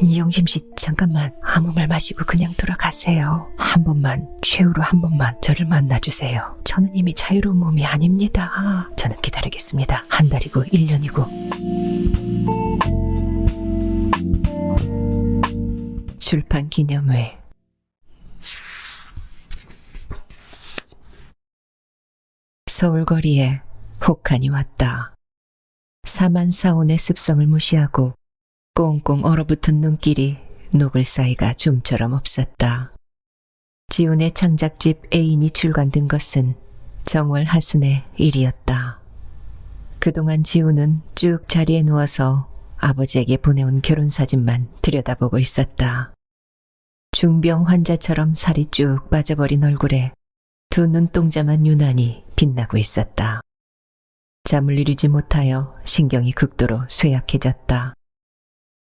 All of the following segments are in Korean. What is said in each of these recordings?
영심 씨, 잠깐만 아무 말 마시고 그냥 돌아가세요. 한 번만, 최후로 한 번만 저를 만나주세요. 저는 이미 자유로운 몸이 아닙니다. 저는 기다리겠습니다. 한 달이고 1년이고. 출판 기념회. 서울거리에 혹한이 왔다. 사만사온의 습성을 무시하고 꽁꽁 얼어붙은 눈길이 녹을 사이가 좀처럼 없었다. 지훈의 창작집 애인이 출간된 것은 정월 하순의 일이었다. 그동안 지훈은 쭉 자리에 누워서 아버지에게 보내온 결혼사진만 들여다보고 있었다. 중병 환자처럼 살이 쭉 빠져버린 얼굴에 두 눈동자만 유난히 빛나고 있었다. 잠을 이루지 못하여 신경이 극도로 쇠약해졌다.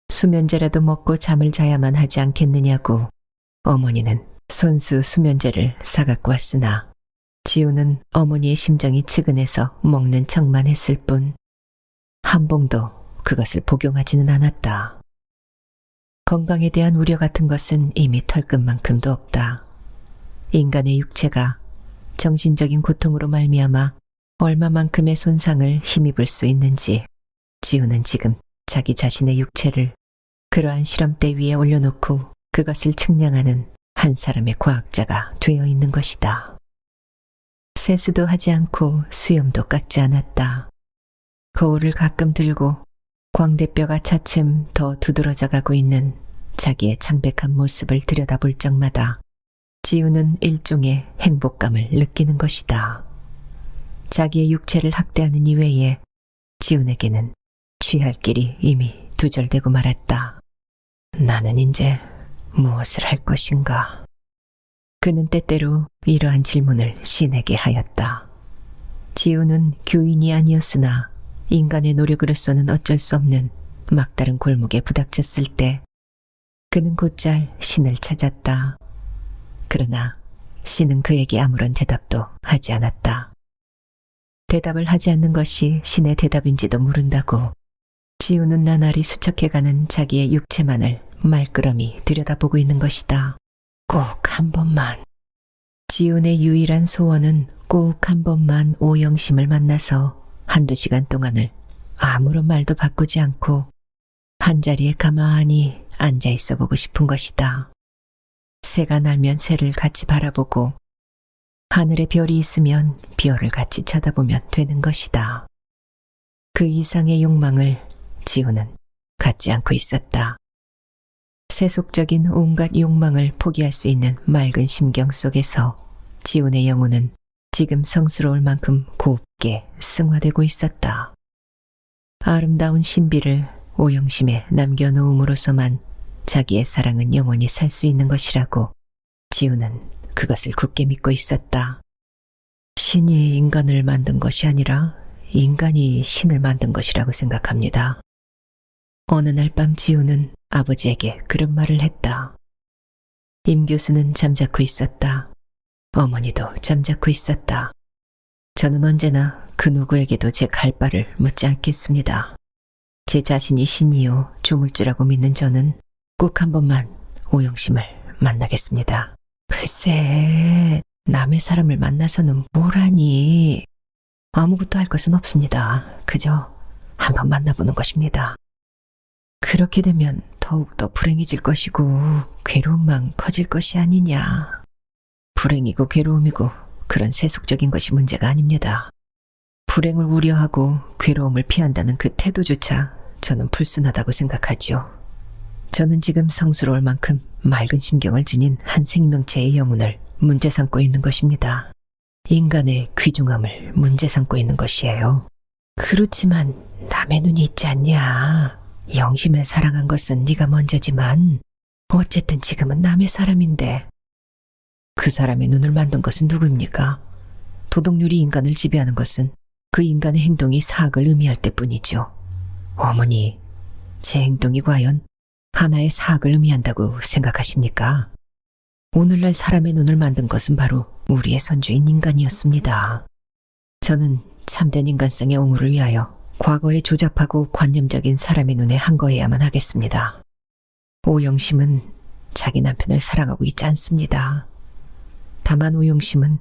수면제라도 먹고 잠을 자야만 하지 않겠느냐고 어머니는 손수 수면제를 사갖고 왔으나 지우는 어머니의 심정이 측은해서 먹는 척만 했을 뿐 한봉도 그것을 복용하지는 않았다. 건강에 대한 우려 같은 것은 이미 털끝만큼도 없다. 인간의 육체가 정신적인 고통으로 말미암아 얼마만큼의 손상을 힘입을 수 있는지 지우는 지금 자기 자신의 육체를 그러한 실험대 위에 올려놓고 그것을 측량하는 한 사람의 과학자가 되어 있는 것이다. 세수도 하지 않고 수염도 깎지 않았다. 거울을 가끔 들고 광대뼈가 차츰 더 두드러져 가고 있는 자기의 창백한 모습을 들여다볼 적마다 지우는 일종의 행복감을 느끼는 것이다. 자기의 육체를 학대하는 이외에 지훈에게는 취할 길이 이미 두절되고 말았다. 나는 이제 무엇을 할 것인가? 그는 때때로 이러한 질문을 신에게 하였다. 지훈은 교인이 아니었으나 인간의 노력으로서는 어쩔 수 없는 막다른 골목에 부닥쳤을 때 그는 곧잘 신을 찾았다. 그러나 신은 그에게 아무런 대답도 하지 않았다. 대답을 하지 않는 것이 신의 대답인지도 모른다고 지우는 나날이 수척해가는 자기의 육체만을 말끄러미 들여다보고 있는 것이다. 꼭 한 번만. 지훈의 유일한 소원은 꼭 한 번만 오영심을 만나서 한두 시간 동안을 아무런 말도 바꾸지 않고 한자리에 가만히 앉아 있어 보고 싶은 것이다. 새가 날면 새를 같이 바라보고 하늘에 별이 있으면 별을 같이 쳐다보면 되는 것이다. 그 이상의 욕망을 지훈은 갖지 않고 있었다. 세속적인 온갖 욕망을 포기할 수 있는 맑은 심경 속에서 지훈의 영혼은 지금 성스러울 만큼 곱게 승화되고 있었다. 아름다운 신비를 오영심에 남겨놓음으로써만 자기의 사랑은 영원히 살 수 있는 것이라고 지훈은 그것을 굳게 믿고 있었다. 신이 인간을 만든 것이 아니라 인간이 신을 만든 것이라고 생각합니다. 어느 날 밤 지훈은 아버지에게 그런 말을 했다. 임 교수는 잠자코 있었다. 어머니도 잠자코 있었다. 저는 언제나 그 누구에게도 제 갈 바를 묻지 않겠습니다. 제 자신이 신이요 조물주라고 믿는 저는 꼭 한 번만 오영심을 만나겠습니다. 글쎄, 남의 사람을 만나서는 뭘 하니? 아무것도 할 것은 없습니다. 그저 한 번 만나보는 것입니다. 그렇게 되면 더욱더 불행해질 것이고 괴로움만 커질 것이 아니냐. 불행이고 괴로움이고 그런 세속적인 것이 문제가 아닙니다. 불행을 우려하고 괴로움을 피한다는 그 태도조차 저는 불순하다고 생각하지요. 저는 지금 성스러울 만큼 맑은 심경을 지닌 한 생명체의 영혼을 문제 삼고 있는 것입니다. 인간의 귀중함을 문제 삼고 있는 것이에요. 그렇지만 남의 눈이 있지 않냐. 영심을 사랑한 것은 네가 먼저지만 어쨌든 지금은 남의 사람인데 그 사람의 눈을 만든 것은 누구입니까? 도덕률이 인간을 지배하는 것은 그 인간의 행동이 사악을 의미할 때뿐이죠. 어머니, 제 행동이 과연 하나의 사악을 의미한다고 생각하십니까? 오늘날 사람의 눈을 만든 것은 바로 우리의 선조인 인간이었습니다. 저는 참된 인간성의 옹호를 위하여 과거에 조잡하고 관념적인 사람의 눈에 항거해야만 하겠습니다. 오영심은 자기 남편을 사랑하고 있지 않습니다. 다만 오영심은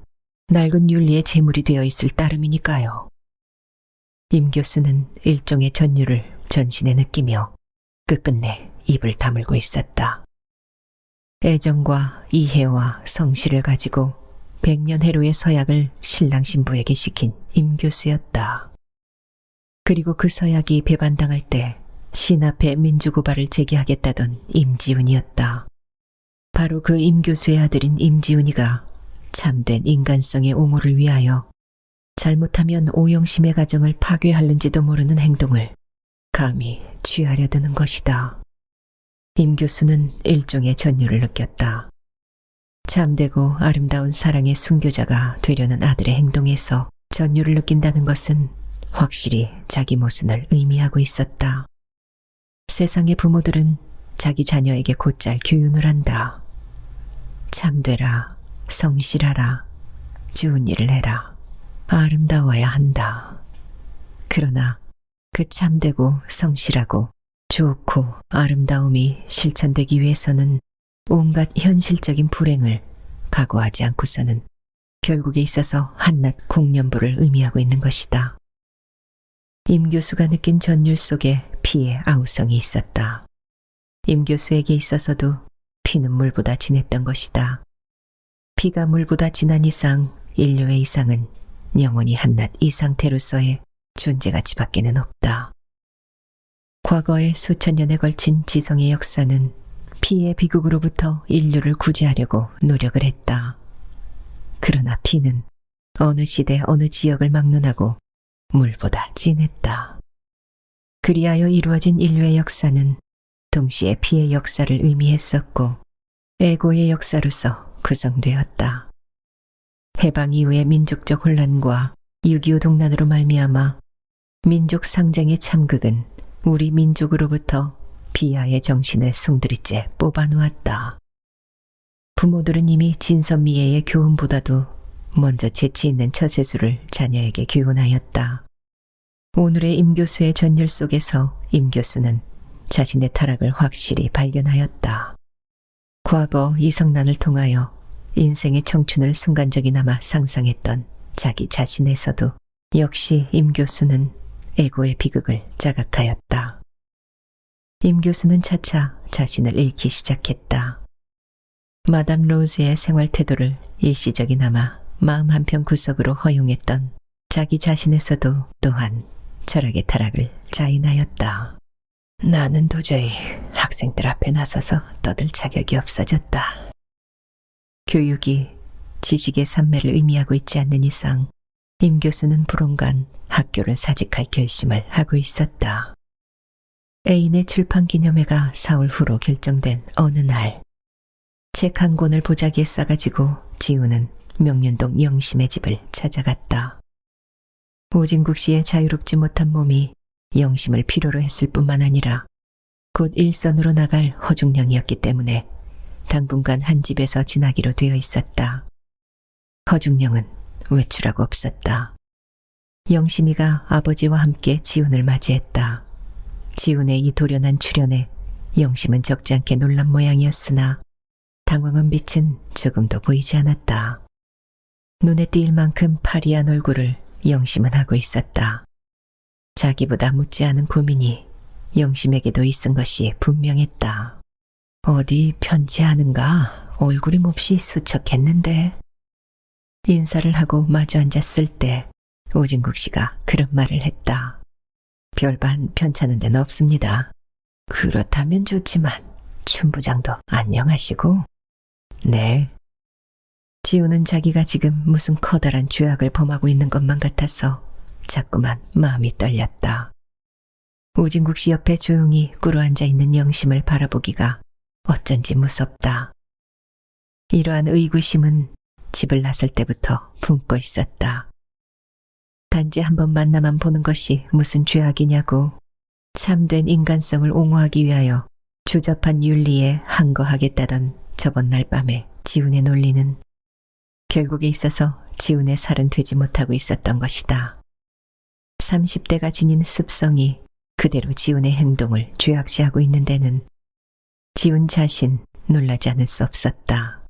낡은 윤리의 제물이 되어 있을 따름이니까요. 임 교수는 일종의 전율을 전신에 느끼며 끝끝내 입을 다물고 있었다. 애정과 이해와 성실을 가지고 100년 해로의 서약을 신랑 신부에게 시킨 임 교수였다. 그리고 그 서약이 배반당할 때 신 앞에 민주고발을 제기하겠다던 임지훈이었다. 바로 그 임 교수의 아들인 임지훈이가 참된 인간성의 옹호를 위하여 잘못하면 오영심의 가정을 파괴하는지도 모르는 행동을 감히 취하려 드는 것이다. 임 교수는 일종의 전율을 느꼈다. 참되고 아름다운 사랑의 순교자가 되려는 아들의 행동에서 전율을 느낀다는 것은 확실히 자기 모순을 의미하고 있었다. 세상의 부모들은 자기 자녀에게 곧잘 교훈을 한다. 참되라, 성실하라, 좋은 일을 해라, 아름다워야 한다. 그러나 그 참되고 성실하고 좋고 아름다움이 실천되기 위해서는 온갖 현실적인 불행을 각오하지 않고서는 결국에 있어서 한낱 공연부를 의미하고 있는 것이다. 임 교수가 느낀 전율 속에 피의 아우성이 있었다. 임 교수에게 있어서도 피는 물보다 진했던 것이다. 피가 물보다 진한 이상 인류의 이상은 영원히 한낱 이 상태로서의 존재가치밖에는 없다. 과거의 수천 년에 걸친 지성의 역사는 피의 비극으로부터 인류를 구제하려고 노력을 했다. 그러나 피는 어느 시대 어느 지역을 막론하고 물보다 진했다. 그리하여 이루어진 인류의 역사는 동시에 피의 역사를 의미했었고 애고의 역사로서 구성되었다. 해방 이후의 민족적 혼란과 6.25 동란으로 말미암아 민족 상쟁의 참극은 우리 민족으로부터 비하의 정신을 송두리째 뽑아놓았다. 부모들은 이미 진선미애의 교훈보다도 먼저 재치 있는 처세술을 자녀에게 교훈하였다. 오늘의 임 교수의 전율 속에서 임 교수는 자신의 타락을 확실히 발견하였다. 과거 이성난을 통하여 인생의 청춘을 순간적이나마 상상했던 자기 자신에서도 역시 임 교수는 에고의 비극을 자각하였다. 임 교수는 차차 자신을 잃기 시작했다. 마담 로즈의 생활 태도를 일시적이나마 마음 한편 구석으로 허용했던 자기 자신에서도 또한 철학의 타락을 자인하였다. 나는 도저히 학생들 앞에 나서서 떠들 자격이 없어졌다. 교육이 지식의 산매를 의미하고 있지 않는 이상 임 교수는 불언간 학교를 사직할 결심을 하고 있었다. 애인의 출판 기념회가 사흘 후로 결정된 어느 날, 책 한 권을 보자기에 싸가지고 지우는 명륜동 영심의 집을 찾아갔다. 오진국 씨의 자유롭지 못한 몸이 영심을 필요로 했을 뿐만 아니라 곧 일선으로 나갈 허중령이었기 때문에 당분간 한 집에서 지나기로 되어 있었다. 허중령은 외출하고 없었다. 영심이가 아버지와 함께 지훈을 맞이했다. 지훈의 이 돌연한 출현에 영심은 적지 않게 놀란 모양이었으나 당황한 빛은 조금도 보이지 않았다. 눈에 띄일 만큼 파리한 얼굴을 영심은 하고 있었다. 자기보다 묻지 않은 고민이 영심에게도 있은 것이 분명했다. 어디 편지하는가? 얼굴이 몹시 수척했는데. 인사를 하고 마주 앉았을 때 오진국 씨가 그런 말을 했다. 별반 편찮은 데는 없습니다. 그렇다면 좋지만 춘부장도 안녕하시고. 네. 지우는 자기가 지금 무슨 커다란 죄악을 범하고 있는 것만 같아서 자꾸만 마음이 떨렸다. 오진국 씨 옆에 조용히 꿇어앉아 있는 영심을 바라보기가 어쩐지 무섭다. 이러한 의구심은 집을 나설 때부터 품고 있었다. 단지 한번 만나만 보는 것이 무슨 죄악이냐고 참된 인간성을 옹호하기 위하여 조잡한 윤리에 항거하겠다던 저번 날 밤에 지훈의 논리는 결국에 있어서 지훈의 살은 되지 못하고 있었던 것이다. 30대가 지닌 습성이 그대로 지훈의 행동을 죄악시하고 있는 데는 지훈 자신 놀라지 않을 수 없었다.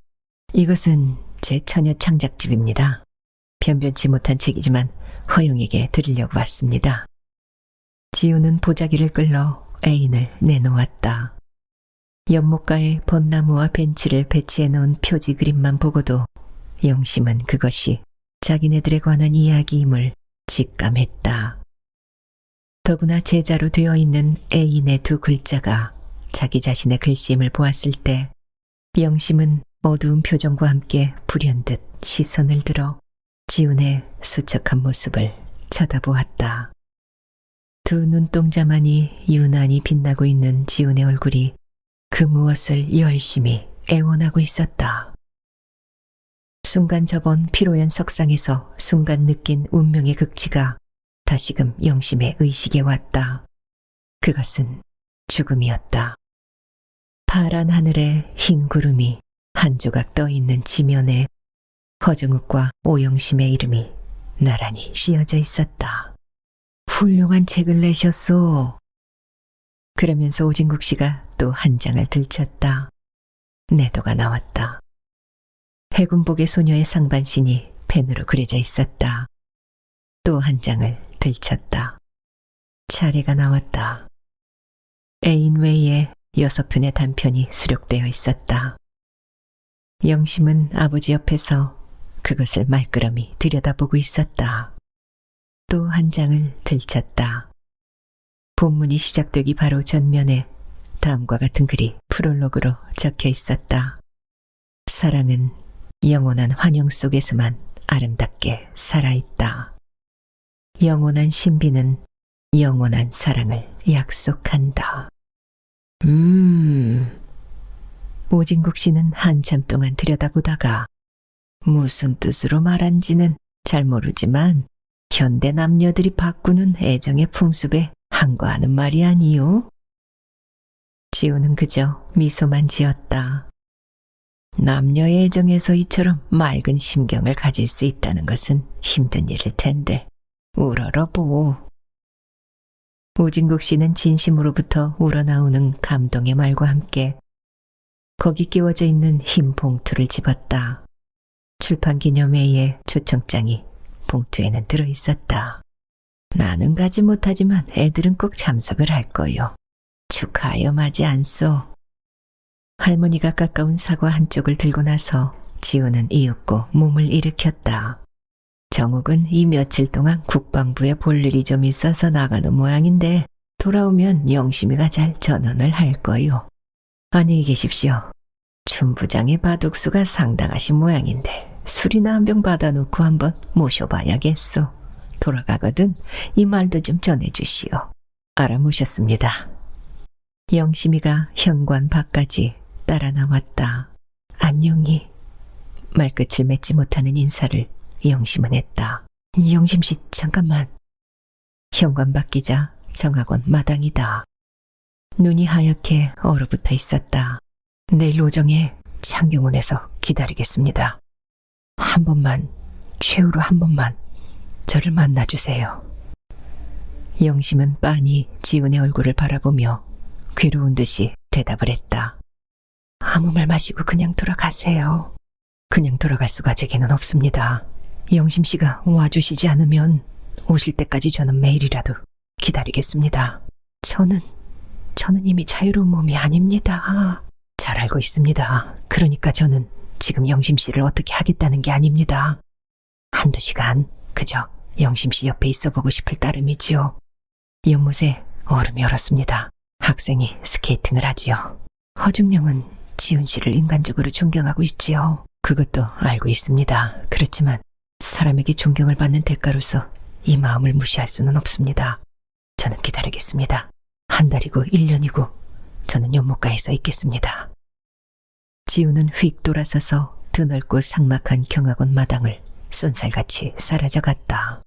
이것은 제 처녀 창작집입니다. 변변치 못한 책이지만 허영에게 드리려고 왔습니다. 지훈은 보자기를 끌러 애인을 내놓았다. 연못가에 벚나무와 벤치를 배치해 놓은 표지 그림만 보고도 영심은 그것이 자기네들에 관한 이야기임을 직감했다. 더구나 제자로 되어 있는 애인의 두 글자가 자기 자신의 글씨임을 보았을 때 영심은 어두운 표정과 함께 불현듯 시선을 들어 지훈의 수척한 모습을 쳐다보았다. 두 눈동자만이 유난히 빛나고 있는 지훈의 얼굴이 그 무엇을 열심히 애원하고 있었다. 순간 접은 피로연 석상에서 순간 느낀 운명의 극치가 다시금 영심의 의식에 왔다. 그것은 죽음이었다. 파란 하늘에 흰 구름이 한 조각 떠 있는 지면에 허정욱과 오영심의 이름이 나란히 씌어져 있었다. 훌륭한 책을 내셨소. 그러면서 오진국 씨가 또 한 장을 들쳤다. 내도가 나왔다. 해군복의 소녀의 상반신이 펜으로 그려져 있었다. 또 한 장을 들쳤다. 차례가 나왔다. 애인 외에 6편의 단편이 수록되어 있었다. 영심은 아버지 옆에서 그것을 말끄러미 들여다보고 있었다. 또 한 장을 들쳤다. 본문이 시작되기 바로 전면에 다음과 같은 글이 프롤로그로 적혀 있었다. 사랑은 영원한 환영 속에서만 아름답게 살아있다. 영원한 신비는 영원한 사랑을 약속한다. 오진국 씨는 한참 동안 들여다보다가 무슨 뜻으로 말한지는 잘 모르지만 현대 남녀들이 바꾸는 애정의 풍습에 한거하는 말이 아니요. 지우는 그저 미소만 지었다. 남녀의 애정에서 이처럼 맑은 심경을 가질 수 있다는 것은 힘든 일일 텐데 우러러보. 오진국 씨는 진심으로부터 우러나오는 감동의 말과 함께 거기 끼워져 있는 흰 봉투를 집었다. 출판기념회의 초청장이 봉투에는 들어있었다. 나는 가지 못하지만 애들은 꼭 참석을 할 거요. 축하하여 마지 않소. 할머니가 가까운 사과 한쪽을 들고 나서 지우는 이윽고 몸을 일으켰다. 정욱은 이 며칠 동안 국방부에 볼 일이 좀 있어서 나가는 모양인데 돌아오면 영심이가 잘 전언을 할 거요. 안녕히 계십시오. 춘 부장의 바둑수가 상당하신 모양인데 술이나 한 병 받아놓고 한번 모셔봐야겠소. 돌아가거든 이 말도 좀 전해주시오. 알아모셨습니다. 영심이가 현관 밖까지 따라 나왔다. 안녕히. 말끝을 맺지 못하는 인사를 영심은 했다. 영심씨 잠깐만. 현관 밖이자 정학원 마당이다. 눈이 하얗게 얼어붙어 있었다. 내일 오정에 창경원에서 기다리겠습니다. 한 번만, 최후로 한 번만 저를 만나주세요. 영심은 빤히 지훈의 얼굴을 바라보며 괴로운 듯이 대답을 했다. 아무 말 마시고 그냥 돌아가세요. 그냥 돌아갈 수가 제게는 없습니다. 영심씨가 와주시지 않으면 오실 때까지 저는 매일이라도 기다리겠습니다. 저는 이미 자유로운 몸이 아닙니다. 잘 알고 있습니다. 그러니까 저는 지금 영심씨를 어떻게 하겠다는 게 아닙니다. 한두 시간 그저 영심씨 옆에 있어보고 싶을 따름이지요. 연못에 얼음이 얼었습니다. 학생이 스케이팅을 하지요. 허중령은 지훈씨를 인간적으로 존경하고 있지요. 그것도 알고 있습니다. 그렇지만 사람에게 존경을 받는 대가로서 이 마음을 무시할 수는 없습니다. 저는 기다리겠습니다. 한 달이고 1년이고 저는 연못가에서 있겠습니다. 지훈은 휙 돌아서서 드넓고 삭막한 경학원 마당을 쏜살같이 사라져갔다.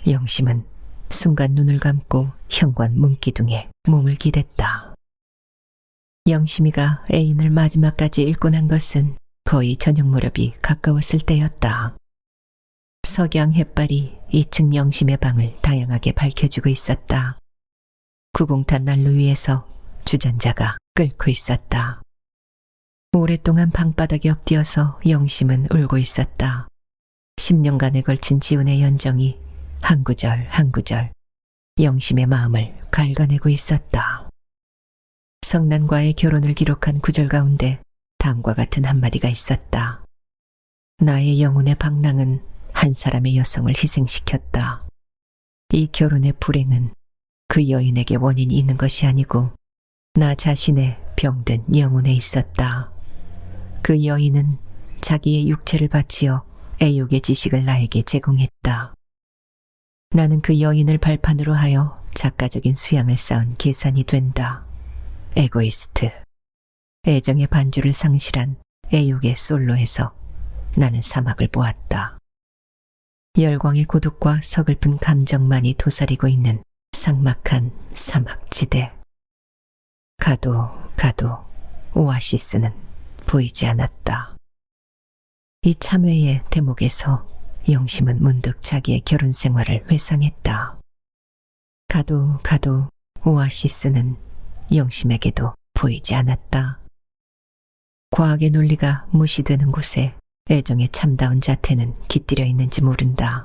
영심은 순간 눈을 감고 현관 문기둥에 몸을 기댔다. 영심이가 애인을 마지막까지 읽고 난 것은 거의 저녁 무렵이 가까웠을 때였다. 석양 햇발이 2층 영심의 방을 다양하게 밝혀주고 있었다. 구공탄 난로 위에서 주전자가 끓고 있었다. 오랫동안 방바닥에 엎드려서 영심은 울고 있었다. 10년간에 걸친 지훈의 연정이 한 구절 한 구절 영심의 마음을 갉아내고 있었다. 성난과의 결혼을 기록한 구절 가운데 다음과 같은 한마디가 있었다. 나의 영혼의 방랑은 한 사람의 여성을 희생시켰다. 이 결혼의 불행은 그 여인에게 원인이 있는 것이 아니고 나 자신의 병든 영혼에 있었다. 그 여인은 자기의 육체를 바치어 애욕의 지식을 나에게 제공했다. 나는 그 여인을 발판으로 하여 작가적인 수양을 쌓은 계산이 된다. 에고이스트. 애정의 반주를 상실한 애욕의 솔로에서 나는 사막을 보았다. 열광의 고독과 서글픈 감정만이 도사리고 있는 삭막한 사막지대. 가도 가도 오아시스는 보이지 않았다. 이 참회의 대목에서 영심은 문득 자기의 결혼 생활을 회상했다. 가도 가도 오아시스는 영심에게도 보이지 않았다. 과학의 논리가 무시되는 곳에 애정의 참다운 자태는 깃들여 있는지 모른다.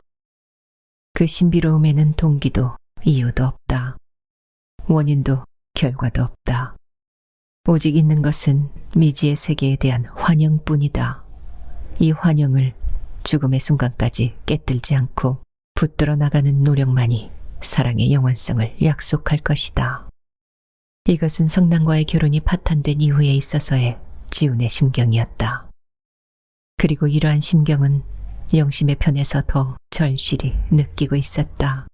그 신비로움에는 동기도 이유도 없다. 원인도 결과도 없다. 오직 있는 것은 미지의 세계에 대한 환영뿐이다. 이 환영을 죽음의 순간까지 깨뜨리지 않고 붙들어 나가는 노력만이 사랑의 영원성을 약속할 것이다. 이것은 성난과의 결혼이 파탄된 이후에 있어서의 지훈의 심경이었다. 그리고 이러한 심경은 영심의 편에서 더 절실히 느끼고 있었다.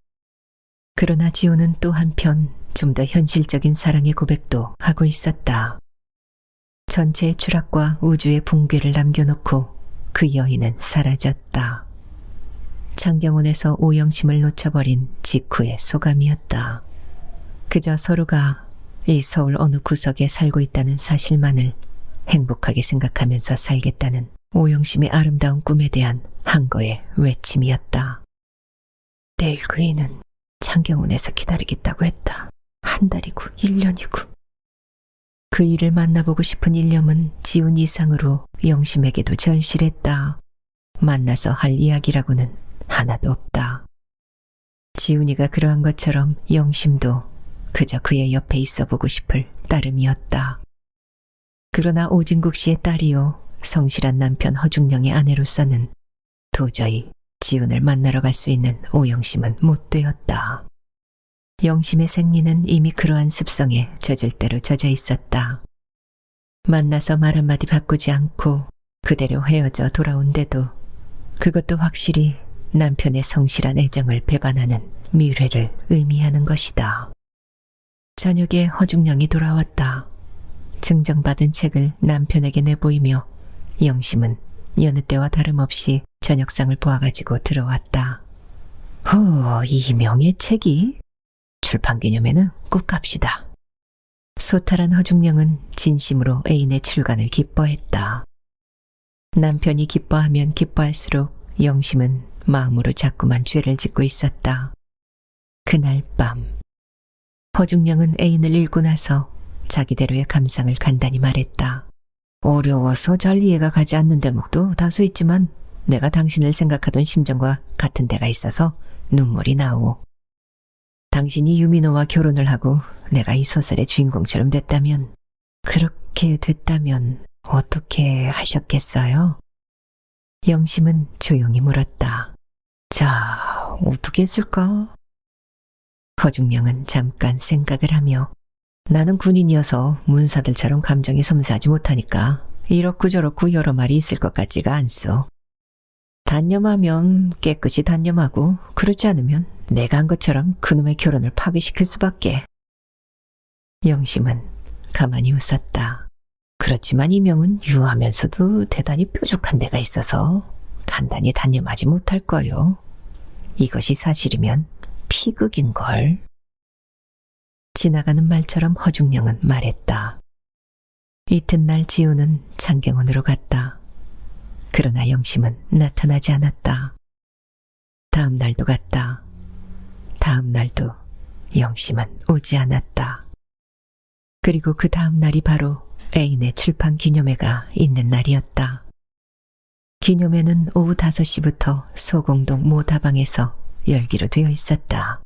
그러나 지훈은 또 한편 좀 더 현실적인 사랑의 고백도 하고 있었다. 전체의 추락과 우주의 붕괴를 남겨놓고 그 여인은 사라졌다. 창경원에서 오영심을 놓쳐버린 직후의 소감이었다. 그저 서로가 이 서울 어느 구석에 살고 있다는 사실만을 행복하게 생각하면서 살겠다는 오영심의 아름다운 꿈에 대한 한거의 외침이었다. 내일 그이는 창경원에서 기다리겠다고 했다. 한 달이고 1년이고. 그 일을 만나보고 싶은 일념은 지훈 이상으로 영심에게도 절실했다. 만나서 할 이야기라고는 하나도 없다. 지훈이가 그러한 것처럼 영심도 그저 그의 옆에 있어 보고 싶을 따름이었다. 그러나 오진국 씨의 딸이요 성실한 남편 허중령의 아내로서는 도저히 지훈을 만나러 갈 수 있는 오영심은 못 되었다. 영심의 생리는 이미 그러한 습성에 젖을 대로 젖어 있었다. 만나서 말 한마디 바꾸지 않고 그대로 헤어져 돌아온데도 그것도 확실히 남편의 성실한 애정을 배반하는 미래를 의미하는 것이다. 저녁에 허중령이 돌아왔다. 증정받은 책을 남편에게 내보이며 영심은 여느 때와 다름없이 저녁상을 보아가지고 들어왔다. 이명의 책이? 출판기념회는 꼭 갑시다. 소탈한 허중령은 진심으로 애인의 출간을 기뻐했다. 남편이 기뻐하면 기뻐할수록 영심은 마음으로 자꾸만 죄를 짓고 있었다. 그날 밤 허중령은 애인을 읽고 나서 자기대로의 감상을 간단히 말했다. 어려워서 잘 이해가 가지 않는 대목도 다소 있지만 내가 당신을 생각하던 심정과 같은 데가 있어서 눈물이 나오. 당신이 유민호와 결혼을 하고 내가 이 소설의 주인공처럼 됐다면, 그렇게 됐다면 어떻게 하셨겠어요? 영심은 조용히 물었다. 자, 어떻게 했을까? 허중령은 잠깐 생각을 하며 나는 군인이어서 문사들처럼 감정이 섬세하지 못하니까 이렇고 저렇고 여러 말이 있을 것 같지가 않소. 단념하면 깨끗이 단념하고 그렇지 않으면 내가 한 것처럼 그놈의 결혼을 파기시킬 수밖에. 영심은 가만히 웃었다. 그렇지만 이명은 유하면서도 대단히 뾰족한 데가 있어서 간단히 단념하지 못할 거요. 이것이 사실이면 피극인걸. 지나가는 말처럼 허중령은 말했다. 이튿날 지우는 창경원으로 갔다. 그러나 영심은 나타나지 않았다. 다음 날도 갔다. 다음 날도 영심은 오지 않았다. 그리고 그 다음 날이 바로 애인의 출판 기념회가 있는 날이었다. 기념회는 오후 5시부터 소공동 모 다방에서 열기로 되어 있었다.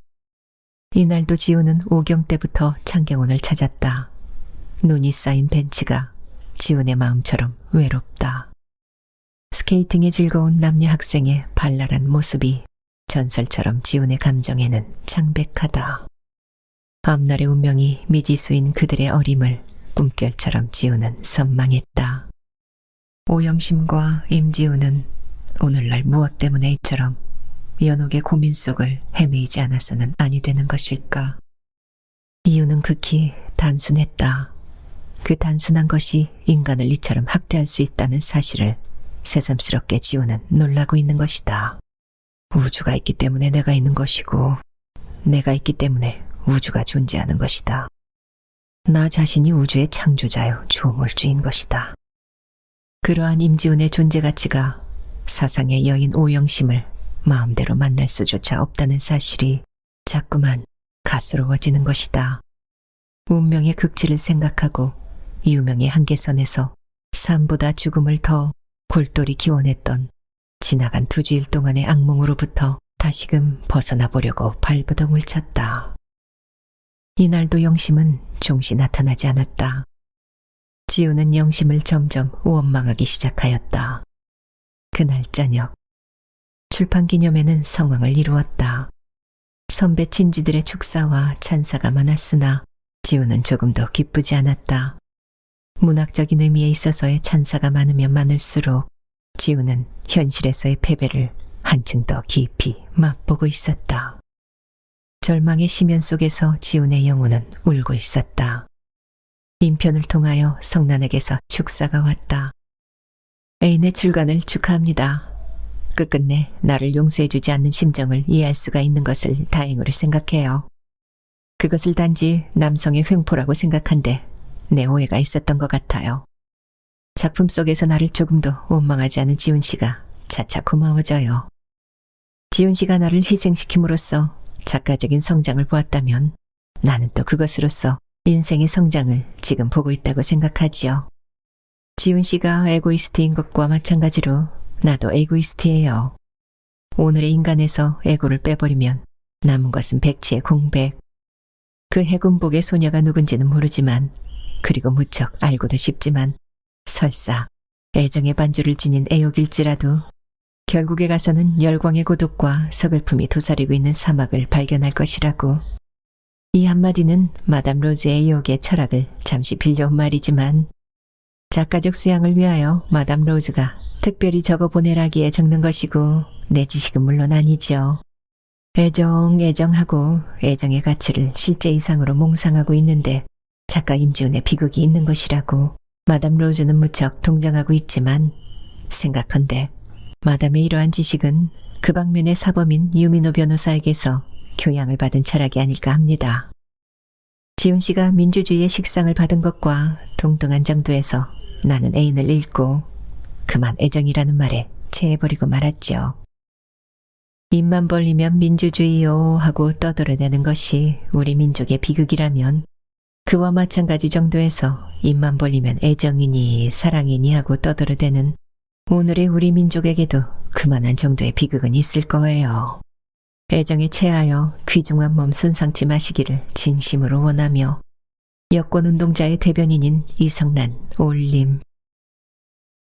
이날도 지우는 오경 때부터 창경원을 찾았다. 눈이 쌓인 벤치가 지훈의 마음처럼 외롭다. 스케이팅에 즐거운 남녀 학생의 발랄한 모습이 전설처럼 지훈의 감정에는 창백하다. 앞날의 운명이 미지수인 그들의 어림을 꿈결처럼 지훈은 선망했다. 오영심과 임지훈은 오늘날 무엇 때문에 이처럼 연옥의 고민 속을 헤매이지 않아서는 아니 되는 것일까? 이유는 극히 단순했다. 그 단순한 것이 인간을 이처럼 학대할 수 있다는 사실을 새삼스럽게 지우는 놀라고 있는 것이다. 우주가 있기 때문에 내가 있는 것이고 내가 있기 때문에 우주가 존재하는 것이다. 나 자신이 우주의 창조자요 조물주인 것이다. 그러한 임지훈의 존재 가치가 사상의 여인 오영심을 마음대로 만날 수조차 없다는 사실이 자꾸만 가스로워지는 것이다. 운명의 극치를 생각하고 유명의 한계선에서 삶보다 죽음을 더 골똘히 기원했던 지나간 2주일 동안의 악몽으로부터 다시금 벗어나 보려고 발부동을 쳤다. 이날도 영심은 종시 나타나지 않았다. 지우는 영심을 점점 원망하기 시작하였다. 그날 저녁 출판 기념회는 성황을 이루었다. 선배 친지들의 축사와 찬사가 많았으나 지우는 조금도 기쁘지 않았다. 문학적인 의미에 있어서의 찬사가 많으면 많을수록 지우는 현실에서의 패배를 한층 더 깊이 맛보고 있었다. 절망의 심연 속에서 지훈의 영혼은 울고 있었다. 인편을 통하여 성난에게서 축사가 왔다. 애인의 출간을 축하합니다. 끝끝내 나를 용서해주지 않는 심정을 이해할 수가 있는 것을 다행으로 생각해요. 그것을 단지 남성의 횡포라고 생각한데 내 오해가 있었던 것 같아요. 작품 속에서 나를 조금도 원망하지 않은 지훈 씨가 차차 고마워져요. 지훈 씨가 나를 희생시킴으로써 작가적인 성장을 보았다면 나는 또 그것으로서 인생의 성장을 지금 보고 있다고 생각하지요. 지훈 씨가 에고이스트인 것과 마찬가지로 나도 에고이스트예요. 오늘의 인간에서 에고를 빼버리면 남은 것은 백치의 공백. 그 해군복의 소녀가 누군지는 모르지만 그리고 무척 알고도 싶지만 설사 애정의 반주를 지닌 애욕일지라도 결국에 가서는 열광의 고독과 서글픔이 도사리고 있는 사막을 발견할 것이라고. 이 한마디는 마담 로즈의 욕의 철학을 잠시 빌려온 말이지만 작가적 수양을 위하여 마담 로즈가 특별히 적어보내라기에 적는 것이고 내 지식은 물론 아니죠. 애정하고 애정의 가치를 실제 이상으로 몽상하고 있는데 작가 임지훈의 비극이 있는 것이라고 마담 로즈는 무척 동정하고 있지만 생각한데 마담의 이러한 지식은 그 방면의 사범인 유민호 변호사에게서 교양을 받은 철학이 아닐까 합니다. 지훈 씨가 민주주의의 식상을 받은 것과 동등한 정도에서 나는 애인을 잃고 그만 애정이라는 말에 체해버리고 말았죠. 입만 벌리면 민주주의요 하고 떠들어대는 것이 우리 민족의 비극이라면 그와 마찬가지 정도에서 입만 벌리면 애정이니 사랑이니 하고 떠들어대는 오늘의 우리 민족에게도 그만한 정도의 비극은 있을 거예요. 애정에 체하여 귀중한 몸 손상치 마시기를 진심으로 원하며 여권운동자의 대변인인 이성란 올림.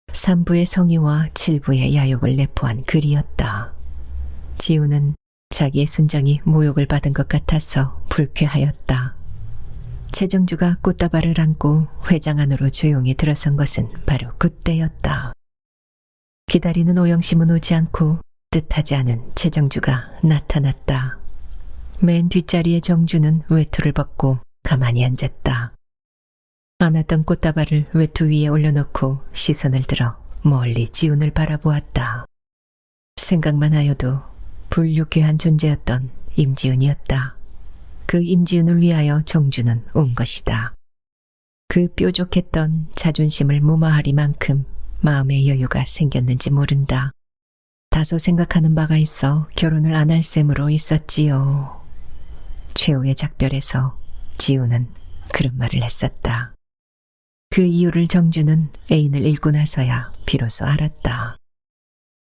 3부의 성의와 7부의 야욕을 내포한 글이었다. 지우는 자기의 순정이 모욕을 받은 것 같아서 불쾌하였다. 최정주가 꽃다발을 안고 회장 안으로 조용히 들어선 것은 바로 그때였다. 기다리는 오영심은 오지 않고 뜻하지 않은 최정주가 나타났다. 맨 뒷자리의 정주는 외투를 벗고 가만히 앉았다. 안았던 꽃다발을 외투 위에 올려놓고 시선을 들어 멀리 지훈을 바라보았다. 생각만 하여도 불유쾌한 존재였던 임지훈이었다. 그 임지훈을 위하여 정주는 온 것이다. 그 뾰족했던 자존심을 무마하리만큼 마음의 여유가 생겼는지 모른다. 다소 생각하는 바가 있어 결혼을 안 할 셈으로 있었지요. 최후의 작별에서 지우는 그런 말을 했었다. 그 이유를 정주는 애인을 잃고 나서야 비로소 알았다.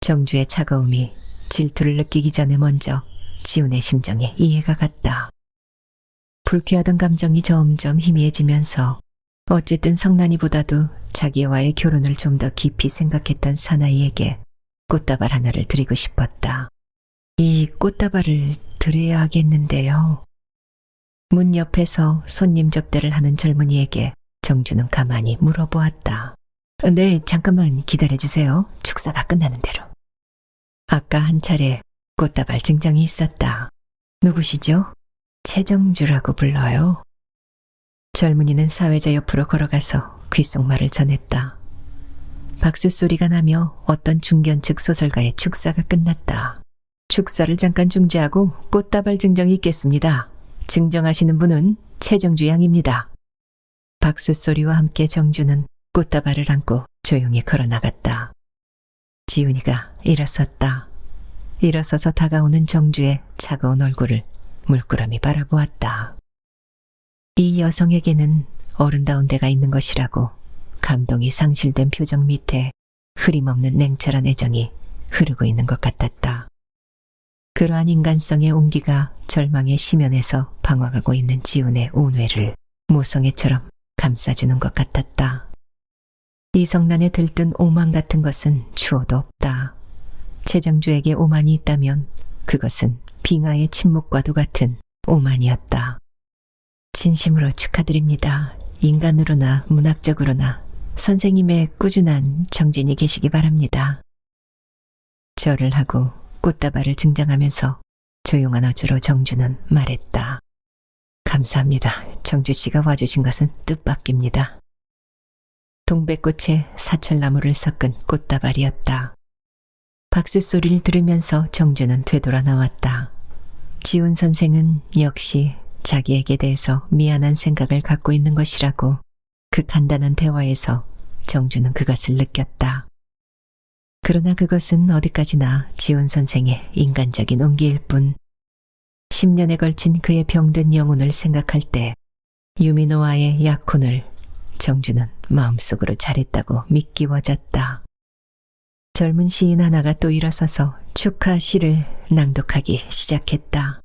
정주의 차가움이 질투를 느끼기 전에 먼저 지훈의 심정에 이해가 갔다. 불쾌하던 감정이 점점 희미해지면서 어쨌든 성난이보다도 자기와의 결혼을 좀 더 깊이 생각했던 사나이에게 꽃다발 하나를 드리고 싶었다. 이 꽃다발을 드려야 하겠는데요. 문 옆에서 손님 접대를 하는 젊은이에게 정주는 가만히 물어보았다. 네, 잠깐만 기다려주세요. 축사가 끝나는 대로. 아까 한 차례 꽃다발 증정이 있었다. 누구시죠? 최정주라고 불러요. 젊은이는 사회자 옆으로 걸어가서 귓속말을 전했다. 박수 소리가 나며 어떤 중견측 소설가의 축사가 끝났다. 축사를 잠깐 중지하고 꽃다발 증정이 있겠습니다. 증정하시는 분은 최정주 양입니다. 박수 소리와 함께 정주는 꽃다발을 안고 조용히 걸어나갔다. 지훈이가 일어섰다. 일어서서 다가오는 정주의 차가운 얼굴을 물끄러미 바라보았다. 이 여성에게는 어른다운 데가 있는 것이라고 감동이 상실된 표정 밑에 흐림없는 냉철한 애정이 흐르고 있는 것 같았다. 그러한 인간성의 온기가 절망의 심연에서 방황하고 있는 지훈의 온외를 모성애처럼 감싸주는 것 같았다. 이 성난에 들뜬 오만 같은 것은 추호도 없다. 최정주에게 오만이 있다면 그것은 빙하의 침묵과도 같은 오만이었다. 진심으로 축하드립니다. 인간으로나 문학적으로나 선생님의 꾸준한 정진이 계시기 바랍니다. 절을 하고 꽃다발을 증정하면서 조용한 어조로 정주는 말했다. 감사합니다. 정주 씨가 와주신 것은 뜻밖입니다. 동백꽃에 사철나무를 섞은 꽃다발이었다. 박수 소리를 들으면서 정주는 되돌아 나왔다. 지훈 선생은 역시 자기에게 대해서 미안한 생각을 갖고 있는 것이라고 그 간단한 대화에서 정주는 그것을 느꼈다. 그러나 그것은 어디까지나 지훈 선생의 인간적인 온기일 뿐 10년에 걸친 그의 병든 영혼을 생각할 때 유민호와의 약혼을 정주는 마음속으로 잘했다고 믿기워졌다. 젊은 시인 하나가 또 일어서서 축하 시를 낭독하기 시작했다.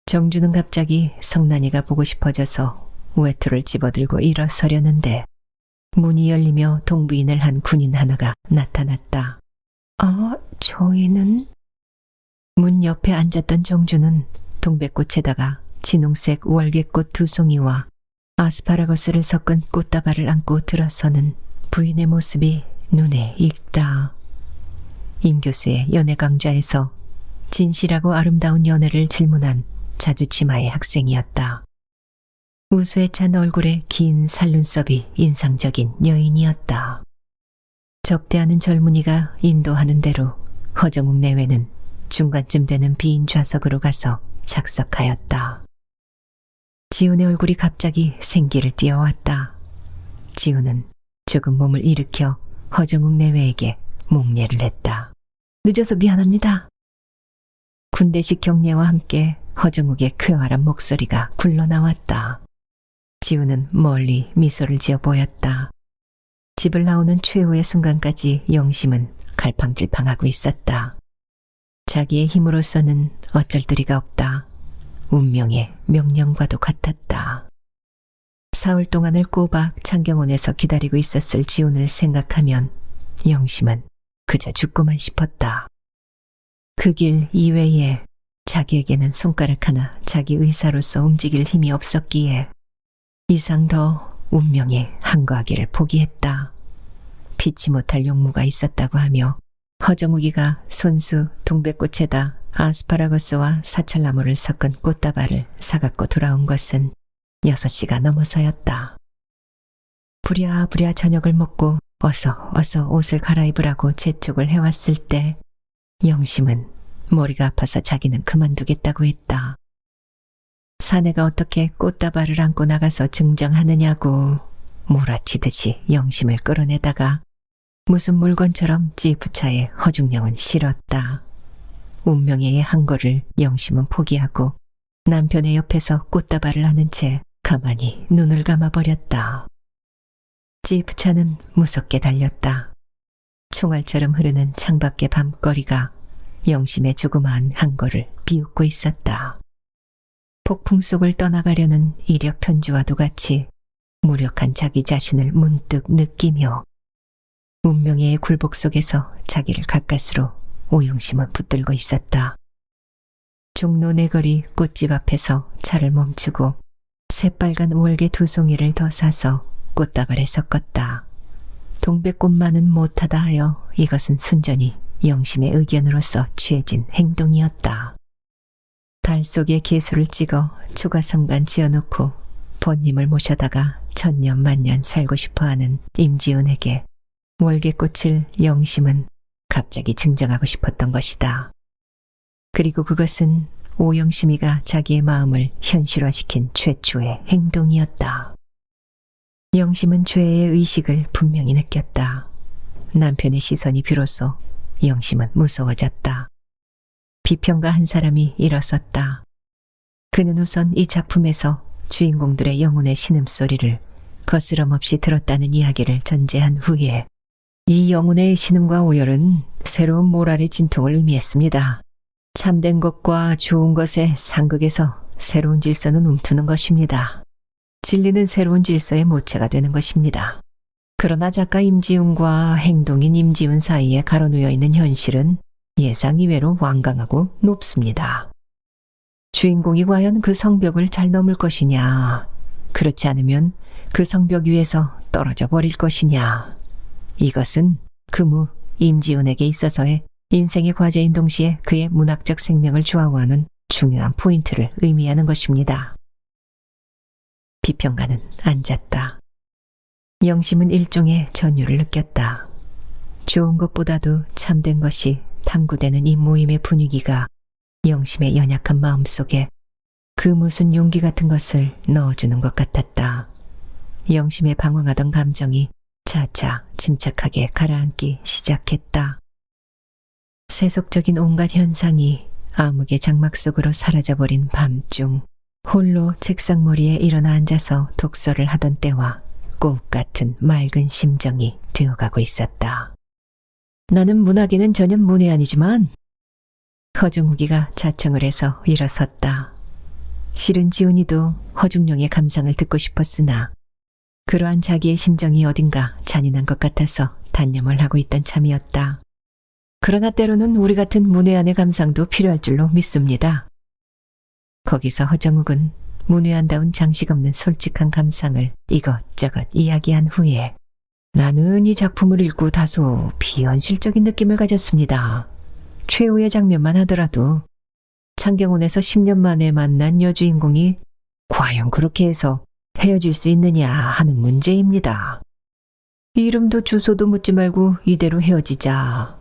정주는 갑자기 성난이가 보고 싶어져서 외투를 집어들고 일어서려는데 문이 열리며 동부인을 한 군인 하나가 나타났다. 저희는? 문 옆에 앉았던 정주는 동백꽃에다가 진홍색 월계꽃 2송이와 아스파라거스를 섞은 꽃다발을 안고 들어서는 부인의 모습이 눈에 익다. 임 교수의 연애 강좌에서 진실하고 아름다운 연애를 질문한 자주치마의 학생이었다. 우수에 찬 얼굴에 긴 살눈썹이 인상적인 여인이었다. 접대하는 젊은이가 인도하는 대로 허정욱 내외는 중간쯤 되는 빈 좌석으로 가서 착석하였다. 지훈의 얼굴이 갑자기 생기를 띄어왔다. 지훈은 조금 몸을 일으켜 허정욱 내외에게 목례를 했다. 늦어서 미안합니다. 군대식 경례와 함께 허정욱의 쾌활한 목소리가 굴러나왔다. 지훈은 멀리 미소를 지어 보였다. 집을 나오는 최후의 순간까지 영심은 갈팡질팡하고 있었다. 자기의 힘으로서는 어쩔 도리가 없다. 운명의 명령과도 같았다. 사흘 동안을 꼬박 창경원에서 기다리고 있었을 지훈을 생각하면 영심은 그저 죽고만 싶었다. 그 길 이외에 자기에게는 손가락 하나 자기 의사로서 움직일 힘이 없었기에 이상 더 운명에 항거하기를 포기했다. 피치 못할 용무가 있었다고 하며 허정욱이가 손수 동백꽃에다 아스파라거스와 사철나무를 섞은 꽃다발을 사갖고 돌아온 것은 6시가 넘어서였다. 부랴부랴 저녁을 먹고 어서 옷을 갈아입으라고 재촉을 해왔을 때 영심은 머리가 아파서 자기는 그만두겠다고 했다. 사내가 어떻게 꽃다발을 안고 나가서 증정하느냐고 몰아치듯이 영심을 끌어내다가 무슨 물건처럼 찌부차에 허중령은 실었다. 운명의 항거를 영심은 포기하고 남편의 옆에서 꽃다발을 하는 채 가만히 눈을 감아버렸다. 지프차는 무섭게 달렸다. 총알처럼 흐르는 창밖의 밤거리가 영심의 조그마한 항거를 비웃고 있었다. 폭풍 속을 떠나가려는 이력 편지와도 같이 무력한 자기 자신을 문득 느끼며 운명의 굴복 속에서 자기를 가까스로 오영심은 붙들고 있었다. 종로 내거리 꽃집 앞에서 차를 멈추고 새빨간 월계 2송이를 더 사서 꽃다발에 섞었다. 동백꽃만은 못하다 하여 이것은 순전히 영심의 의견으로서 취해진 행동이었다. 달 속에 개수를 찍어 초가삼간 지어놓고 번님을 모셔다가 천년만년 살고 싶어하는 임지훈에게 월계꽃을 영심은 갑자기 증정하고 싶었던 것이다. 그리고 그것은 오영심이가 자기의 마음을 현실화시킨 최초의 행동이었다. 영심은 죄의 의식을 분명히 느꼈다. 남편의 시선이 비로소 영심은 무서워졌다. 비평가 한 사람이 일어섰다. 그는 우선 이 작품에서 주인공들의 영혼의 신음소리를 거스럼없이 들었다는 이야기를 전제한 후에 이 영혼의 신음과 오열은 새로운 모랄의 진통을 의미했습니다. 참된 것과 좋은 것의 상극에서 새로운 질서는 움트는 것입니다. 진리는 새로운 질서의 모체가 되는 것입니다. 그러나 작가 임지훈과 행동인 임지훈 사이에 가로놓여 있는 현실은 예상 이외로 완강하고 높습니다. 주인공이 과연 그 성벽을 잘 넘을 것이냐, 그렇지 않으면 그 성벽 위에서 떨어져 버릴 것이냐, 이것은 금우 임지훈에게 있어서의 인생의 과제인 동시에 그의 문학적 생명을 좌우하는 중요한 포인트를 의미하는 것입니다. 비평가는 앉았다. 영심은 일종의 전율을 느꼈다. 좋은 것보다도 참된 것이 탐구되는 이 모임의 분위기가 영심의 연약한 마음속에 그 무슨 용기 같은 것을 넣어주는 것 같았다. 영심의 방황하던 감정이 차차 침착하게 가라앉기 시작했다. 세속적인 온갖 현상이 암흑의 장막 속으로 사라져버린 밤중 홀로 책상머리에 일어나 앉아서 독서를 하던 때와 꽃 같은 맑은 심정이 되어가고 있었다. 나는 문학에는 전혀 문외한이지만 허중욱이가 자청을 해서 일어섰다. 실은 지훈이도 허중룡의 감상을 듣고 싶었으나 그러한 자기의 심정이 어딘가 잔인한 것 같아서 단념을 하고 있던 참이었다. 그러나 때로는 우리 같은 문외한의 감상도 필요할 줄로 믿습니다. 거기서 허정욱은 문외한다운 장식 없는 솔직한 감상을 이것저것 이야기한 후에 나는 이 작품을 읽고 다소 비현실적인 느낌을 가졌습니다. 최후의 장면만 하더라도 창경원에서 10년 만에 만난 여주인공이 과연 그렇게 해서 헤어질 수 있느냐 하는 문제입니다. 이름도 주소도 묻지 말고 이대로 헤어지자.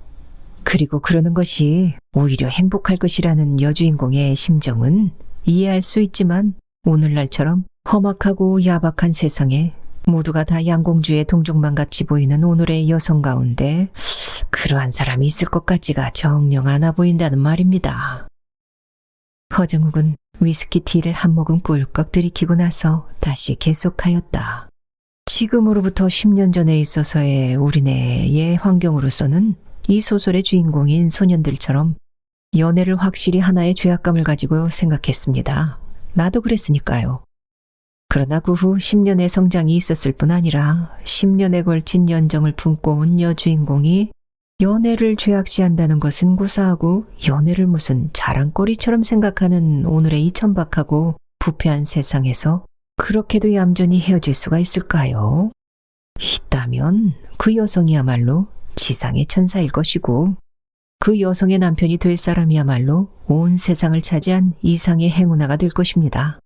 그리고 그러는 것이 오히려 행복할 것이라는 여주인공의 심정은 이해할 수 있지만 오늘날처럼 험악하고 야박한 세상에 모두가 다 양공주의 동족만 같이 보이는 오늘의 여성 가운데 그러한 사람이 있을 것 같지가 정녕 않아 보인다는 말입니다. 허정욱은 위스키 티를 한 모금 꿀꺽 들이키고 나서 다시 계속하였다. 지금으로부터 10년 전에 있어서의 우리네의 환경으로서는 이 소설의 주인공인 소년들처럼 연애를 확실히 하나의 죄악감을 가지고 생각했습니다. 나도 그랬으니까요. 그러나 그 후 10년의 성장이 있었을 뿐 아니라 10년에 걸친 연정을 품고 온 여주인공이 연애를 죄악시한다는 것은 고사하고 연애를 무슨 자랑거리처럼 생각하는 오늘의 이 천박하고 부패한 세상에서 그렇게도 얌전히 헤어질 수가 있을까요? 있다면 그 여성이야말로 지상의 천사일 것이고 그 여성의 남편이 될 사람이야말로 온 세상을 차지한 이상의 행운아가 될 것입니다.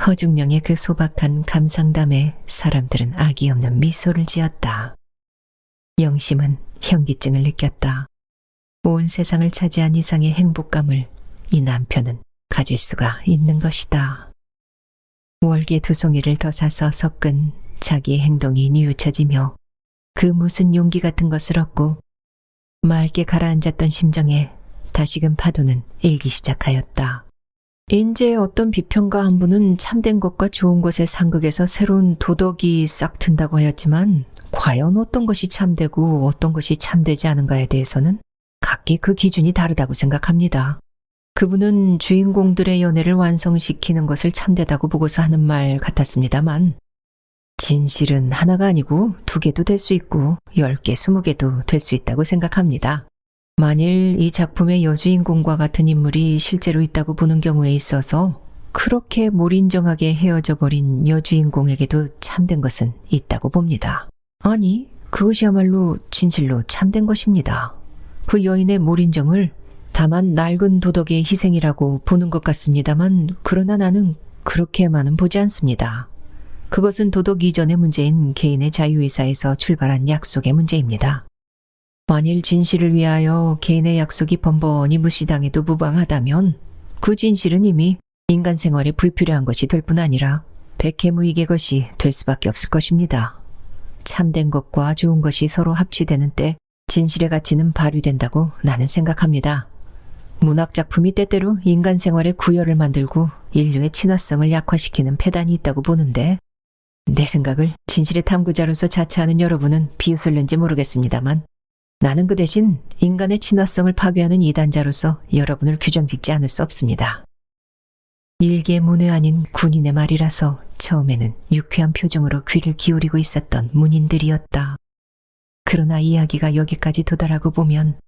허중령의 그 소박한 감상담에 사람들은 악이 없는 미소를 지었다. 영심은 현기증을 느꼈다. 온 세상을 차지한 이상의 행복감을 이 남편은 가질 수가 있는 것이다. 월계 2송이를 더 사서 섞은 자기의 행동이 뉘우쳐지며 그 무슨 용기 같은 것을 얻고 맑게 가라앉았던 심정에 다시금 파도는 일기 시작하였다. 인제 어떤 비평가 한 분은 참된 것과 좋은 것의 상극에서 새로운 도덕이 싹 튼다고 하였지만 과연 어떤 것이 참되고 어떤 것이 참되지 않은가에 대해서는 각기 그 기준이 다르다고 생각합니다. 그분은 주인공들의 연애를 완성시키는 것을 참되다고 보고서 하는 말 같았습니다만 진실은 하나가 아니고 2개도 될 수 있고 10개, 20개도 될 수 있다고 생각합니다. 만일 이 작품의 여주인공과 같은 인물이 실제로 있다고 보는 경우에 있어서 그렇게 몰인정하게 헤어져 버린 여주인공에게도 참된 것은 있다고 봅니다. 아니, 그것이야말로 진실로 참된 것입니다. 그 여인의 몰인정을 다만 낡은 도덕의 희생이라고 보는 것 같습니다만 그러나 나는 그렇게만은 보지 않습니다. 그것은 도덕 이전의 문제인 개인의 자유의사에서 출발한 약속의 문제입니다. 만일 진실을 위하여 개인의 약속이 번번이 무시당해도 무방하다면 그 진실은 이미 인간 생활에 불필요한 것이 될 뿐 아니라 백해무익의 것이 될 수밖에 없을 것입니다. 참된 것과 좋은 것이 서로 합치되는 때 진실의 가치는 발휘된다고 나는 생각합니다. 문학작품이 때때로 인간 생활에 구열을 만들고 인류의 친화성을 약화시키는 폐단이 있다고 보는데 내 생각을 진실의 탐구자로서 자처하는 여러분은 비웃을는지 모르겠습니다만 나는 그 대신 인간의 친화성을 파괴하는 이단자로서 여러분을 규정짓지 않을 수 없습니다. 일개문외 아닌 군인의 말이라서 처음에는 유쾌한 표정으로 귀를 기울이고 있었던 문인들이었다. 그러나 이야기가 여기까지 도달하고 보면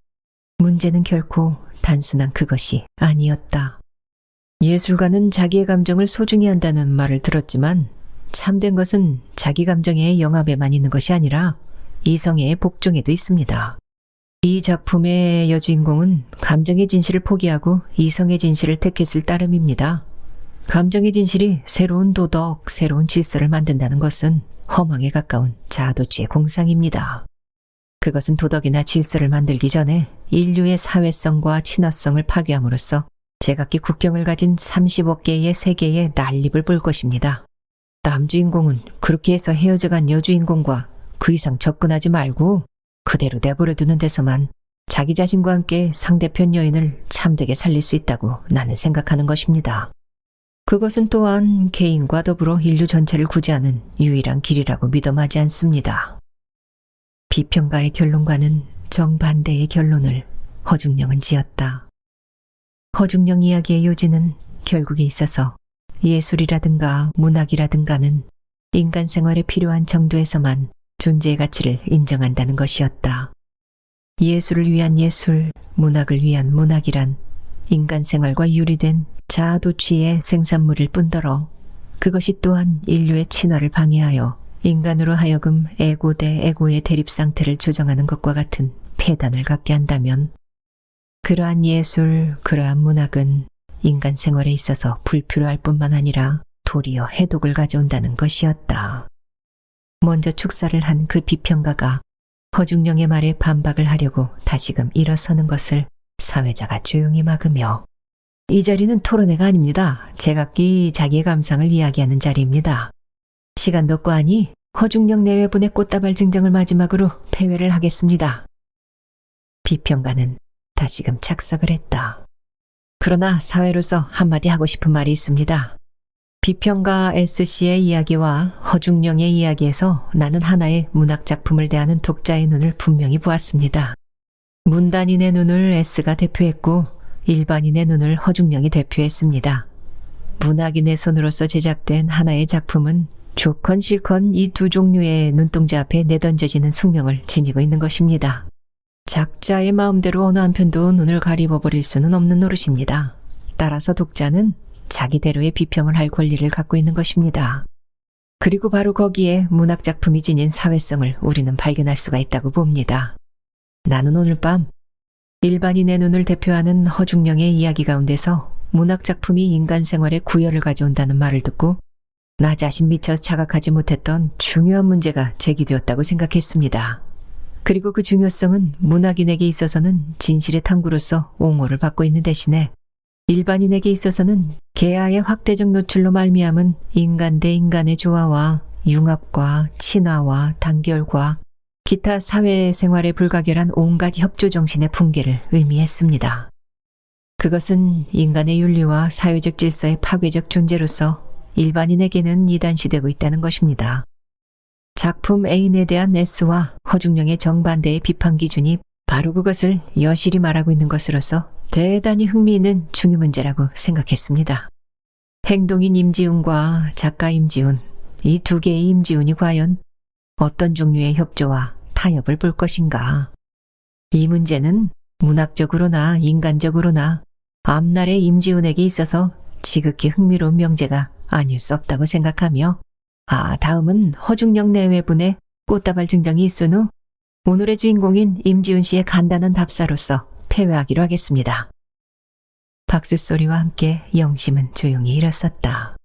문제는 결코 단순한 그것이 아니었다. 예술가는 자기의 감정을 소중히 한다는 말을 들었지만 참된 것은 자기 감정의 영합에만 있는 것이 아니라 이성의 복종에도 있습니다. 이 작품의 여주인공은 감정의 진실을 포기하고 이성의 진실을 택했을 따름입니다. 감정의 진실이 새로운 도덕, 새로운 질서를 만든다는 것은 허망에 가까운 자아도취의 공상입니다. 그것은 도덕이나 질서를 만들기 전에 인류의 사회성과 친화성을 파괴함으로써 제각기 국경을 가진 30억 개의 세계에 난립을 볼 것입니다. 남주인공은 그렇게 해서 헤어져간 여주인공과 그 이상 접근하지 말고 그대로 내버려 두는 데서만 자기 자신과 함께 상대편 여인을 참되게 살릴 수 있다고 나는 생각하는 것입니다. 그것은 또한 개인과 더불어 인류 전체를 구제하는 유일한 길이라고 믿어 마지 않습니다. 비평가의 결론과는 정반대의 결론을 허중령은 지었다. 허중령 이야기의 요지는 결국에 있어서 예술이라든가 문학이라든가는 인간 생활에 필요한 정도에서만 존재의 가치를 인정한다는 것이었다. 예술을 위한 예술, 문학을 위한 문학이란 인간 생활과 유리된 자아도취의 생산물일 뿐더러 그것이 또한 인류의 친화를 방해하여 인간으로 하여금 에고 대 에고의 대립 상태를 조정하는 것과 같은 폐단을 갖게 한다면 그러한 예술, 그러한 문학은 인간 생활에 있어서 불필요할 뿐만 아니라 도리어 해독을 가져온다는 것이었다. 먼저 축사를 한 그 비평가가 허중령의 말에 반박을 하려고 다시금 일어서는 것을 사회자가 조용히 막으며 이 자리는 토론회가 아닙니다. 제각기 자기의 감상을 이야기하는 자리입니다. 시간도 없고 하니 허중령 내외분의 꽃다발 증정을 마지막으로 폐회를 하겠습니다. 비평가는 다시금 착석을 했다. 그러나 사회로서 한마디 하고 싶은 말이 있습니다. 비평가 S씨의 이야기와 허중령의 이야기에서 나는 하나의 문학작품을 대하는 독자의 눈을 분명히 보았습니다. 문단인의 눈을 S가 대표했고 일반인의 눈을 허중령이 대표했습니다. 문학인의 손으로서 제작된 하나의 작품은 좋건 싫건 이 두 종류의 눈동자 앞에 내던져지는 숙명을 지니고 있는 것입니다. 작자의 마음대로 어느 한편도 눈을 가리워버릴 수는 없는 노릇입니다. 따라서 독자는 자기대로의 비평을 할 권리를 갖고 있는 것입니다. 그리고 바로 거기에 문학작품이 지닌 사회성을 우리는 발견할 수가 있다고 봅니다. 나는 오늘 밤 일반인의 눈을 대표하는 허중령의 이야기 가운데서 문학작품이 인간 생활에 구열을 가져온다는 말을 듣고 나 자신 미처 자각하지 못했던 중요한 문제가 제기되었다고 생각했습니다. 그리고 그 중요성은 문학인에게 있어서는 진실의 탐구로서 옹호를 받고 있는 대신에 일반인에게 있어서는 개화의 확대적 노출로 말미암은 인간 대 인간의 조화와 융합과 친화와 단결과 기타 사회생활에 불가결한 온갖 협조정신의 붕괴를 의미했습니다. 그것은 인간의 윤리와 사회적 질서의 파괴적 존재로서 일반인에게는 이단시되고 있다는 것입니다. 작품 애인에 대한 S와 허중령의 정반대의 비판 기준이 바로 그것을 여실히 말하고 있는 것으로서 대단히 흥미있는 중요 문제라고 생각했습니다. 행동인 임지훈과 작가 임지훈, 이 두 개의 임지훈이 과연 어떤 종류의 협조와 타협을 볼 것인가? 이 문제는 문학적으로나 인간적으로나 앞날의 임지훈에게 있어서 지극히 흥미로운 명제가 아닐 수 없다고 생각하며 다음은 허중령 내외분의 꽃다발 증정이 있은 후 오늘의 주인공인 임지훈 씨의 간단한 답사로서 폐회하기로 하겠습니다. 박수 소리와 함께 영심은 조용히 일어섰다.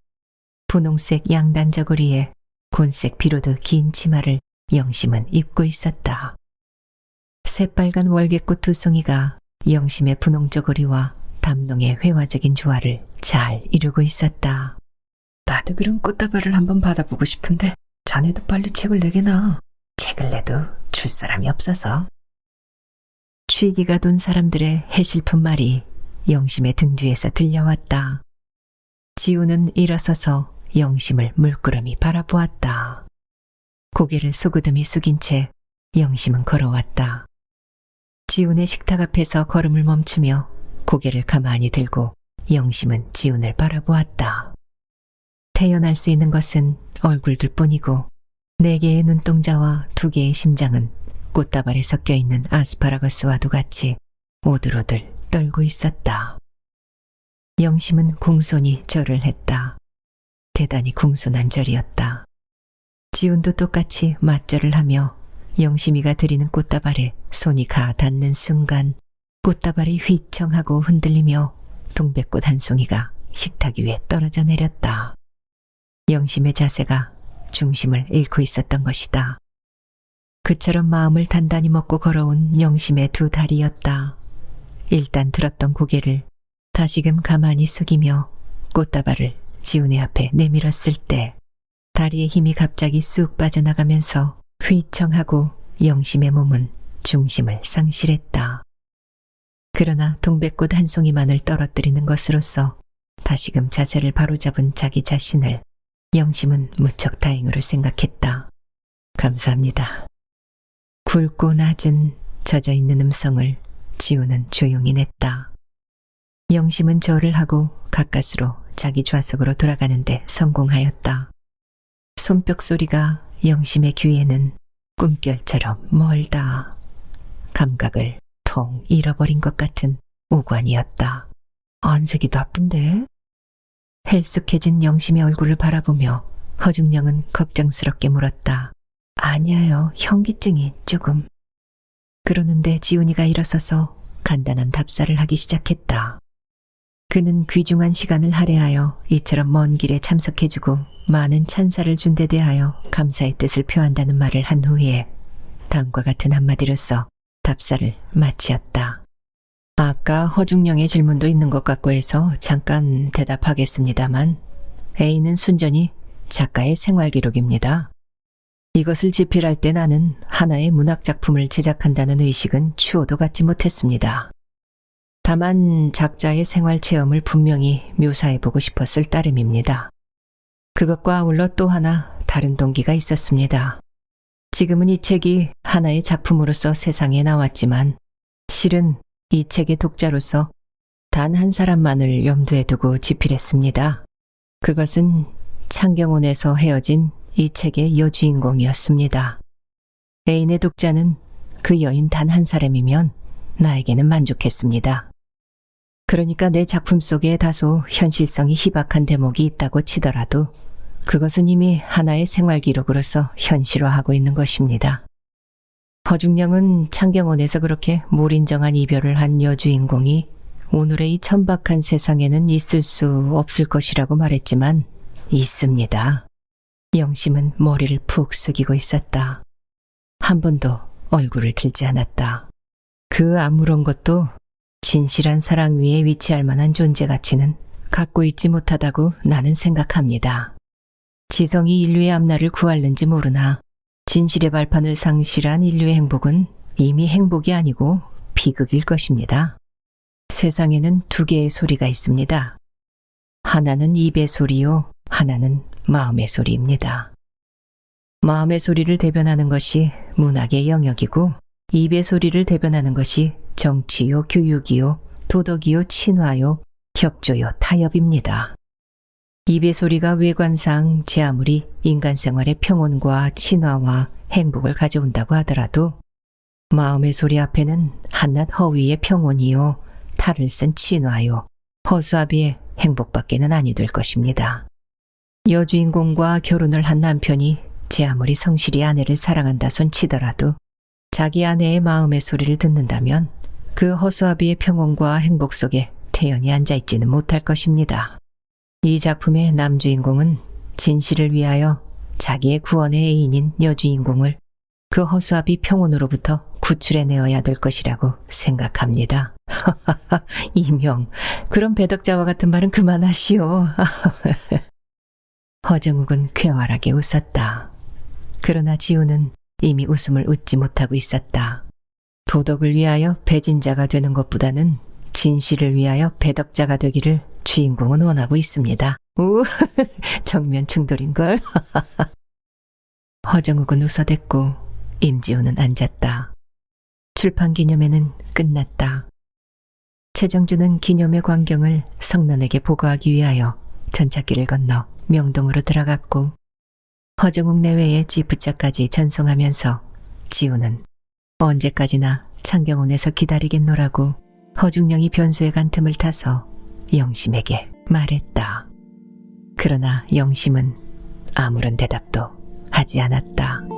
분홍색 양단 저고리에 곤색 비로도 긴 치마를 영심은 입고 있었다. 새빨간 월계꽃 두 송이가 영심의 분홍 저고리와 담농의 회화적인 조화를 잘 이루고 있었다. 나도 그런 꽃다발을 한번 받아보고 싶은데 자네도 빨리 책을 내게나. 책을 내도 줄 사람이 없어서. 취기가 돈 사람들의 해실픈 말이 영심의 등 뒤에서 들려왔다. 지우는 일어서서 영심을 물끄러미 바라보았다. 고개를 소그듬이 숙인 채 영심은 걸어왔다. 지훈의 식탁 앞에서 걸음을 멈추며 고개를 가만히 들고 영심은 지훈을 바라보았다. 태어날 수 있는 것은 얼굴들 뿐이고 4개의 눈동자와 2개의 심장은 꽃다발에 섞여있는 아스파라거스와도 같이 오들오들 떨고 있었다. 영심은 공손히 절을 했다. 대단히 공손한 절이었다. 지훈도 똑같이 맞절을 하며 영심이가 드리는 꽃다발에 손이 가 닿는 순간 꽃다발이 휘청하고 흔들리며 동백꽃 한 송이가 식탁 위에 떨어져 내렸다. 영심의 자세가 중심을 잃고 있었던 것이다. 그처럼 마음을 단단히 먹고 걸어온 영심의 두 다리였다. 일단 들었던 고개를 다시금 가만히 숙이며 꽃다발을 지훈의 앞에 내밀었을 때 다리의 힘이 갑자기 쑥 빠져나가면서 휘청하고 영심의 몸은 중심을 상실했다. 그러나 동백꽃 한 송이만을 떨어뜨리는 것으로서 다시금 자세를 바로잡은 자기 자신을 영심은 무척 다행으로 생각했다. 감사합니다. 굵고 낮은 젖어있는 음성을 지우는 조용히 냈다. 영심은 절을 하고 가까스로 자기 좌석으로 돌아가는데 성공하였다. 손뼉 소리가 영심의 귀에는 꿈결처럼 멀다. 감각을 통 잃어버린 것 같은 오관이었다. 안색이 나쁜데? 헬쑥해진 영심의 얼굴을 바라보며 허중령은 걱정스럽게 물었다. 아니에요. 현기증이 조금. 그러는데 지훈이가 일어서서 간단한 답사를 하기 시작했다. 그는 귀중한 시간을 할애하여 이처럼 먼 길에 참석해주고 많은 찬사를 준 데 대하여 감사의 뜻을 표한다는 말을 한 후에 다음과 같은 한마디로써 답사를 마치었다. 아까 허중령의 질문도 있는 것 같고 해서 잠깐 대답하겠습니다만 A는 순전히 작가의 생활기록입니다. 이것을 집필할 때 나는 하나의 문학작품을 제작한다는 의식은 추호도 갖지 못했습니다. 다만 작자의 생활체험을 분명히 묘사해보고 싶었을 따름입니다. 그것과 아울러 또 하나 다른 동기가 있었습니다. 지금은 이 책이 하나의 작품으로서 세상에 나왔지만 실은 이 책의 독자로서 단 한 사람만을 염두에 두고 집필했습니다. 그것은 창경원에서 헤어진 이 책의 여주인공이었습니다. 애인의 독자는 그 여인 단 한 사람이면 나에게는 만족했습니다. 그러니까 내 작품 속에 다소 현실성이 희박한 대목이 있다고 치더라도 그것은 이미 하나의 생활기록으로서 현실화하고 있는 것입니다. 허중령은 창경원에서 그렇게 무인정한 이별을 한 여주인공이 오늘의 이 천박한 세상에는 있을 수 없을 것이라고 말했지만 있습니다. 영심은 머리를 푹 숙이고 있었다. 한 번도 얼굴을 들지 않았다. 그 아무런 것도 진실한 사랑 위에 위치할 만한 존재 가치는 갖고 있지 못하다고 나는 생각합니다. 지성이 인류의 앞날을 구할는지 모르나 진실의 발판을 상실한 인류의 행복은 이미 행복이 아니고 비극일 것입니다. 세상에는 두 개의 소리가 있습니다. 하나는 입의 소리요, 하나는 마음의 소리입니다. 마음의 소리를 대변하는 것이 문학의 영역이고, 입의 소리를 대변하는 것이 정치요, 교육이요, 도덕이요, 친화요, 협조요, 타협입니다. 입의 소리가 외관상 제 아무리 인간 생활의 평온과 친화와 행복을 가져온다고 하더라도 마음의 소리 앞에는 한낱 허위의 평온이요, 탈을 쓴 친화요, 허수아비의 행복밖에는 아니 될 것입니다. 여주인공과 결혼을 한 남편이 제 아무리 성실히 아내를 사랑한다 손 치더라도 자기 아내의 마음의 소리를 듣는다면 그 허수아비의 평온과 행복 속에 태연히 앉아있지는 못할 것입니다. 이 작품의 남주인공은 진실을 위하여 자기의 구원의 애인인 여주인공을 그 허수아비 평온으로부터 구출해내어야 될 것이라고 생각합니다. 이명, 그런 배덕자와 같은 말은 그만하시오. 허정욱은 쾌활하게 웃었다. 그러나 지우는 이미 웃음을 웃지 못하고 있었다. 도덕을 위하여 배진자가 되는 것보다는 진실을 위하여 배덕자가 되기를 주인공은 원하고 있습니다. 우, 정면 충돌인걸. 허정욱은 웃어댔고 임지우는 앉았다. 출판 기념회는 끝났다. 최정주는 기념회 광경을 성난에게 보고하기 위하여 전찻길을 건너 명동으로 들어갔고 허정욱 내외의 지프차까지 전송하면서 지우는 언제까지나 창경원에서 기다리겠노라고 허중령이 변소에 간 틈을 타서 영심에게 말했다. 그러나 영심은 아무런 대답도 하지 않았다.